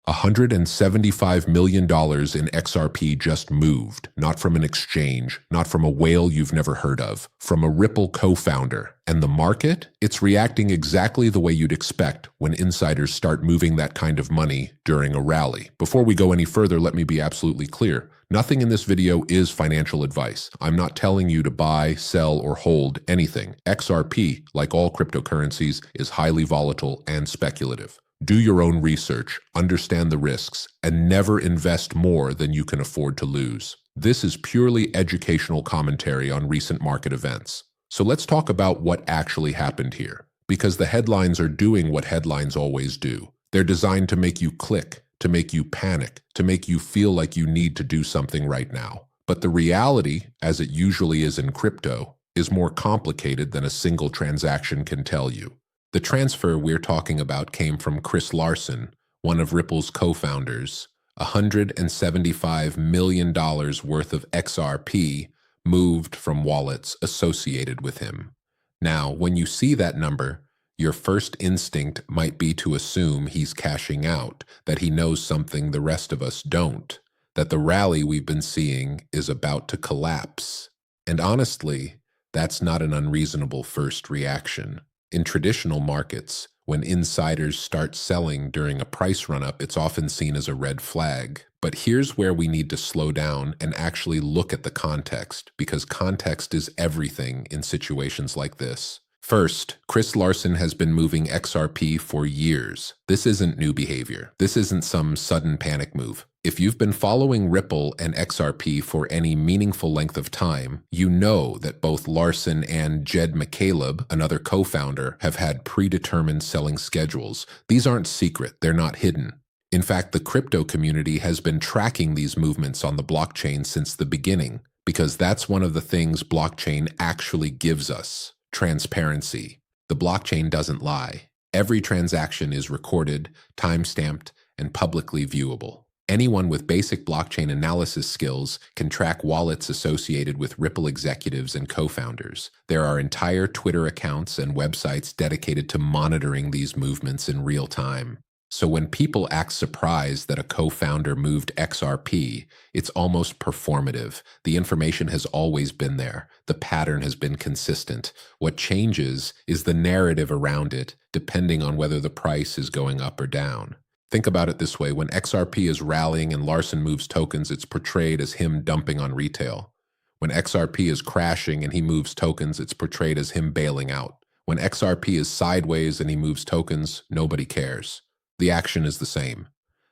$175 million in XRP just moved, not from an exchange, not from a whale you've never heard of, from a Ripple co-founder. And the market? It's reacting exactly the way you'd expect when insiders start moving that kind of money during a rally. Before we go any further, let me be absolutely clear. Nothing in this video is financial advice. I'm not telling you to buy, sell, or hold anything. XRP, like all cryptocurrencies, is highly volatile and speculative. Do your own research, understand the risks, and never invest more than you can afford to lose. This is purely educational commentary on recent market events. So let's talk about what actually happened here. Because the headlines are doing what headlines always do. They're designed to make you click, to make you panic, to make you feel like you need to do something right now. But the reality, as it usually is in crypto, is more complicated than a single transaction can tell you. The transfer we're talking about came from Chris Larsen, one of Ripple's co-founders. $175 million worth of XRP moved from wallets associated with him. Now, when you see that number, your first instinct might be to assume he's cashing out, that he knows something the rest of us don't, that the rally we've been seeing is about to collapse. And honestly, that's not an unreasonable first reaction. In traditional markets, when insiders start selling during a price run-up, it's often seen as a red flag. But here's where we need to slow down and actually look at the context, because context is everything in situations like this. First, Chris Larsen has been moving XRP for years. This isn't new behavior. This isn't some sudden panic move. If you've been following Ripple and XRP for any meaningful length of time, you know that both Larsen and Jed McCaleb, another co-founder, have had predetermined selling schedules. These aren't secret. They're not hidden. In fact, the crypto community has been tracking these movements on the blockchain since the beginning, because that's one of the things blockchain actually gives us: transparency. The blockchain doesn't lie. Every transaction is recorded, time-stamped, and publicly viewable. Anyone with basic blockchain analysis skills can track wallets associated with Ripple executives and co-founders. There are entire Twitter accounts and websites dedicated to monitoring these movements in real time. So when people act surprised that a co-founder moved XRP, it's almost performative. The information has always been there. The pattern has been consistent. What changes is the narrative around it, depending on whether the price is going up or down. Think about it this way: when XRP is rallying and Larsen moves tokens, it's portrayed as him dumping on retail. When XRP is crashing and he moves tokens, it's portrayed as him bailing out. When XRP is sideways and he moves tokens, nobody cares. The action is the same.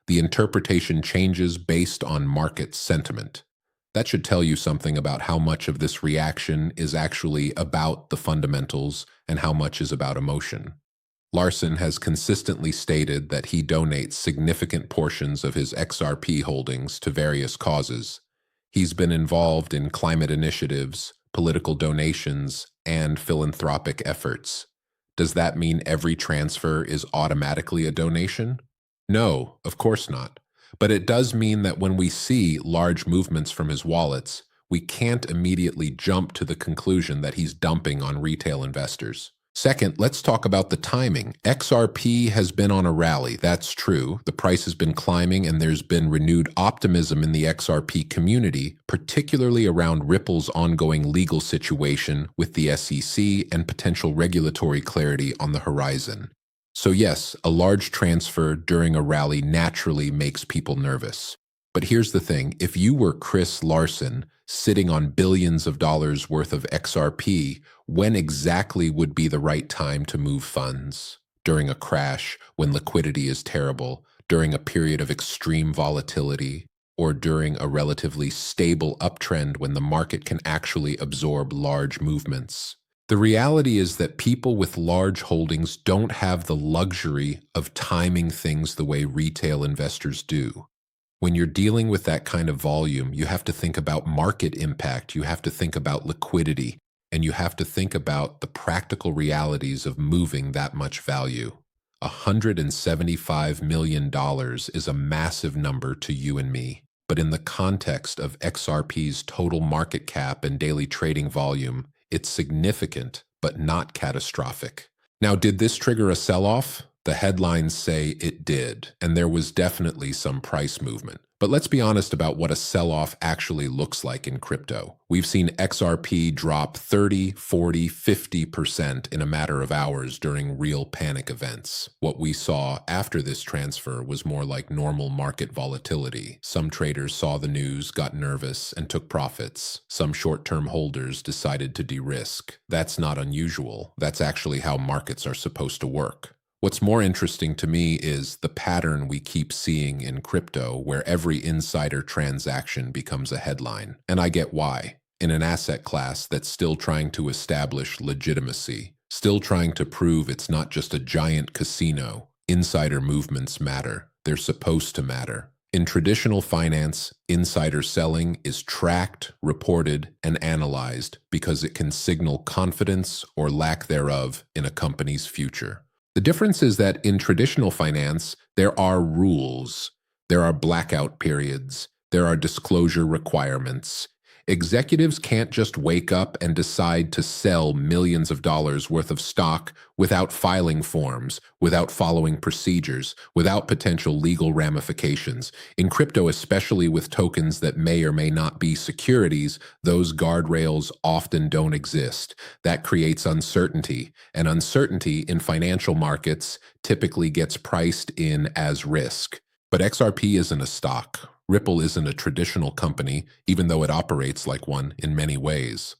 The interpretation changes based on market sentiment. That should tell you something about how much of this reaction is actually about the fundamentals and how much is about emotion. Larsen has consistently stated that he donates significant portions of his XRP holdings to various causes. He's been involved in climate initiatives, political donations, and philanthropic efforts. Does that mean every transfer is automatically a donation? No, of course not. But it does mean that when we see large movements from his wallets, we can't immediately jump to the conclusion that he's dumping on retail investors. Second, let's talk about the timing. XRP has been on a rally, that's true. The price has been climbing and there's been renewed optimism in the XRP community, particularly around Ripple's ongoing legal situation with the SEC and potential regulatory clarity on the horizon. So yes, a large transfer during a rally naturally makes people nervous. But here's the thing: if you were Chris Larsen, sitting on billions of dollars worth of XRP, when exactly would be the right time to move funds? During a crash, when liquidity is terrible, during a period of extreme volatility, or during a relatively stable uptrend when the market can actually absorb large movements? The reality is that people with large holdings don't have the luxury of timing things the way retail investors do. When you're dealing with that kind of volume, you have to think about market impact, you have to think about liquidity, and you have to think about the practical realities of moving that much value. $175 million is a massive number to you and me, but in the context of XRP's total market cap and daily trading volume, it's significant, but not catastrophic. Now, did this trigger a sell-off? The headlines say it did, and there was definitely some price movement. But let's be honest about what a sell-off actually looks like in crypto. We've seen XRP drop 30, 40, 50% in a matter of hours during real panic events. What we saw after this transfer was more like normal market volatility. Some traders saw the news, got nervous, and took profits. Some short-term holders decided to de-risk. That's not unusual. That's actually how markets are supposed to work. What's more interesting to me is the pattern we keep seeing in crypto where every insider transaction becomes a headline. And I get why. In an asset class that's still trying to establish legitimacy, still trying to prove it's not just a giant casino, insider movements matter. They're supposed to matter. In traditional finance, insider selling is tracked, reported, and analyzed because it can signal confidence or lack thereof in a company's future. The difference is that in traditional finance, there are rules, there are blackout periods, there are disclosure requirements. Executives can't just wake up and decide to sell millions of dollars worth of stock without filing forms, without following procedures, without potential legal ramifications. In crypto, especially with tokens that may or may not be securities, those guardrails often don't exist. That creates uncertainty, and uncertainty in financial markets typically gets priced in as risk. But XRP isn't a stock. Ripple isn't a traditional company, even though it operates like one in many ways.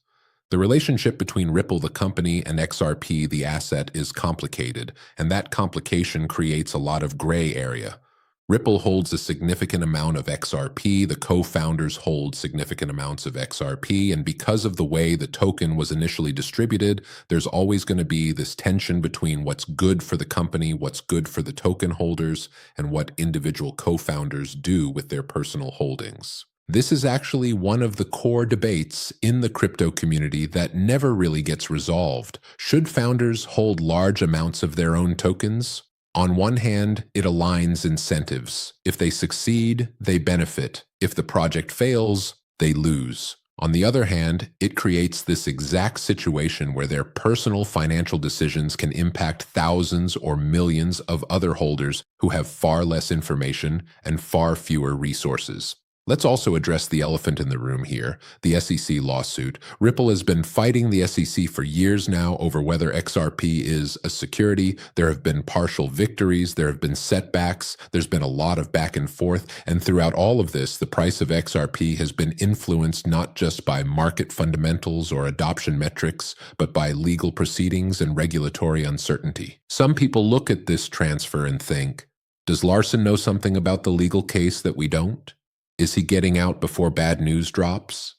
The relationship between Ripple, the company, and XRP, the asset, is complicated, and that complication creates a lot of gray area. Ripple holds a significant amount of XRP, the co-founders hold significant amounts of XRP, and because of the way the token was initially distributed, there's always going to be this tension between what's good for the company, what's good for the token holders, and what individual co-founders do with their personal holdings. This is actually one of the core debates in the crypto community that never really gets resolved. Should founders hold large amounts of their own tokens? On one hand, it aligns incentives. If they succeed, they benefit. If the project fails, they lose. On the other hand, it creates this exact situation where their personal financial decisions can impact thousands or millions of other holders who have far less information and far fewer resources. Let's also address the elephant in the room here, the SEC lawsuit. Ripple has been fighting the SEC for years now over whether XRP is a security. There have been partial victories, there have been setbacks, there's been a lot of back and forth, and throughout all of this, the price of XRP has been influenced not just by market fundamentals or adoption metrics, but by legal proceedings and regulatory uncertainty. Some people look at this transfer and think, does Larson know something about the legal case that we don't? Is he getting out before bad news drops?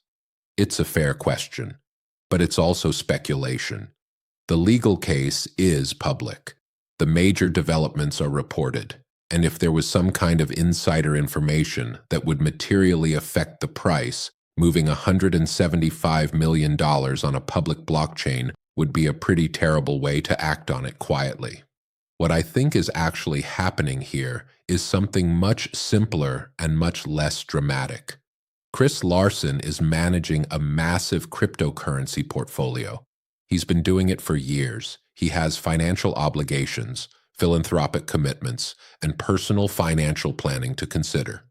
It's a fair question, but it's also speculation. The legal case is public. The major developments are reported, and if there was some kind of insider information that would materially affect the price, moving $175 million on a public blockchain would be a pretty terrible way to act on it quietly. What I think is actually happening here is something much simpler and much less dramatic. Chris Larson is managing a massive cryptocurrency portfolio. He's been doing it for years. He has financial obligations, philanthropic commitments, and personal financial planning to consider.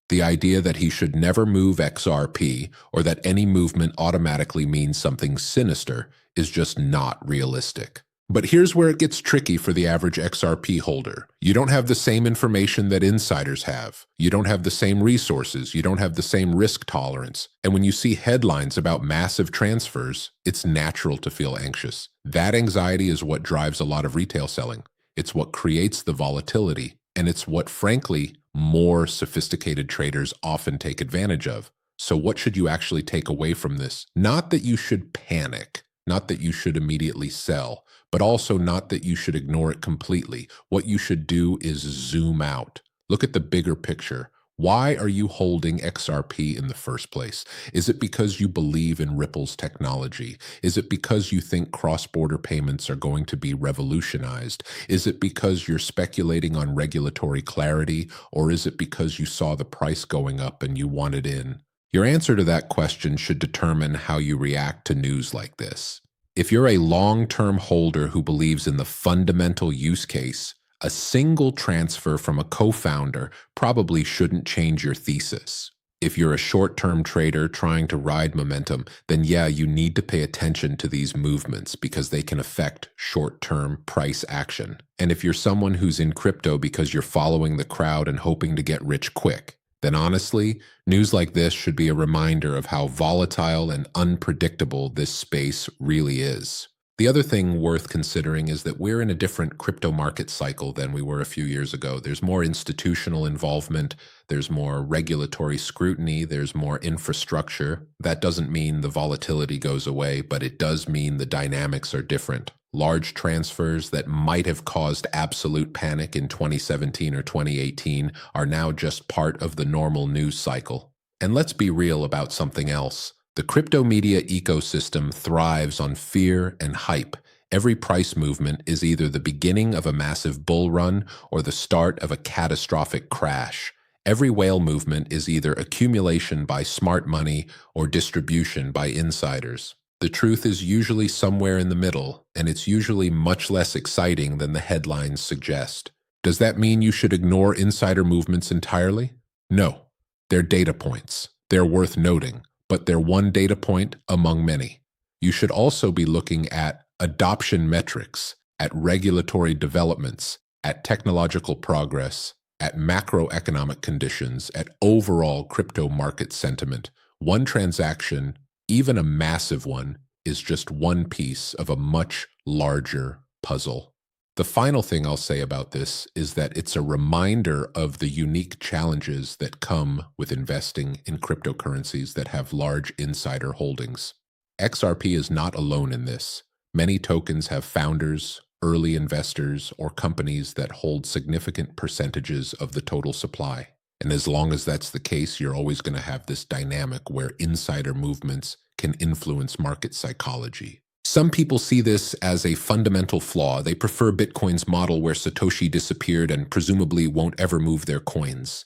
The idea that he should never move XRP or that any movement automatically means something sinister is just not realistic. But here's where it gets tricky for the average XRP holder. You don't have the same information that insiders have. You don't have the same resources. You don't have the same risk tolerance. And when you see headlines about massive transfers, it's natural to feel anxious. That anxiety is what drives a lot of retail selling. It's what creates the volatility. And it's what, frankly, more sophisticated traders often take advantage of. So what should you actually take away from this? Not that you should panic, not that you should immediately sell, but also not that you should ignore it completely. What you should do is zoom out. Look at the bigger picture. Why are you holding XRP in the first place? Is it because you believe in Ripple's technology? Is it because you think cross-border payments are going to be revolutionized? Is it because you're speculating on regulatory clarity? Or is it because you saw the price going up and you wanted in? Your answer to that question should determine how you react to news like this. If you're a long-term holder who believes in the fundamental use case, A single transfer from a co-founder probably shouldn't change your thesis. If you're a short-term trader trying to ride momentum, then yeah, you need to pay attention to these movements because they can affect short-term price action. And if you're someone who's in crypto because you're following the crowd and hoping to get rich quick, then honestly, news like this should be a reminder of how volatile and unpredictable this space really is. The other thing worth considering is that we're in a different crypto market cycle than we were a few years ago. There's more institutional involvement, there's more regulatory scrutiny, there's more infrastructure. That doesn't mean the volatility goes away, but it does mean the dynamics are different. Large transfers that might have caused absolute panic in 2017 or 2018 are now just part of the normal news cycle. And let's be real about something else. The crypto media ecosystem thrives on fear and hype. Every price movement is either the beginning of a massive bull run or the start of a catastrophic crash. Every whale movement is either accumulation by smart money or distribution by insiders. The truth is usually somewhere in the middle, and it's usually much less exciting than the headlines suggest. Does that mean you should ignore insider movements entirely? No. They're data points. They're worth noting, but they're one data point among many. You should also be looking at adoption metrics, at regulatory developments, at technological progress, at macroeconomic conditions, at overall crypto market sentiment. One transaction, even a massive one, is just one piece of a much larger puzzle. The final thing I'll say about this is that it's a reminder of the unique challenges that come with investing in cryptocurrencies that have large insider holdings. XRP is not alone in this. Many tokens have founders, early investors, or companies that hold significant percentages of the total supply. And as long as that's the case, you're always going to have this dynamic where insider movements can influence market psychology. Some people see this as a fundamental flaw. They prefer Bitcoin's model where Satoshi disappeared and presumably won't ever move their coins.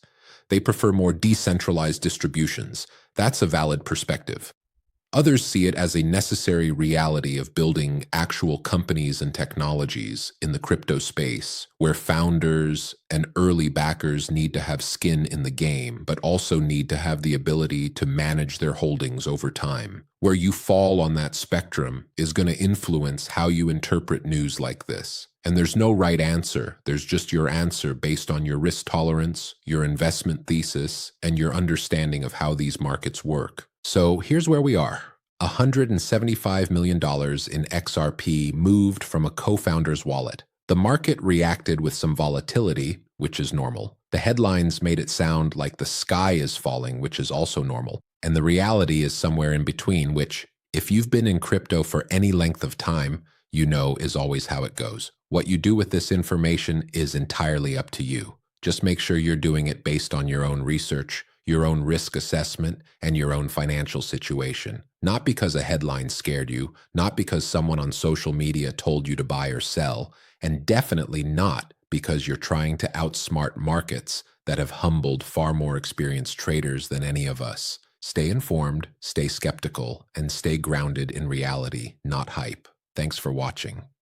They prefer more decentralized distributions. That's a valid perspective. Others see it as a necessary reality of building actual companies and technologies in the crypto space, where founders and early backers need to have skin in the game, but also need to have the ability to manage their holdings over time. Where you fall on that spectrum is going to influence how you interpret news like this. And there's no right answer. There's just your answer based on your risk tolerance, your investment thesis, and your understanding of how these markets work. So here's where we are. $175 million in XRP moved from a co-founder's wallet. The market reacted with some volatility, which is normal. The headlines made it sound like the sky is falling, which is also normal. And the reality is somewhere in between, which, if you've been in crypto for any length of time, you know is always how it goes. What you do with this information is entirely up to you. Just make sure you're doing it based on your own research, your own risk assessment, and your own financial situation. Not because a headline scared you, not because someone on social media told you to buy or sell, and definitely not because you're trying to outsmart markets that have humbled far more experienced traders than any of us. Stay informed, stay skeptical, and stay grounded in reality, not hype. Thanks for watching.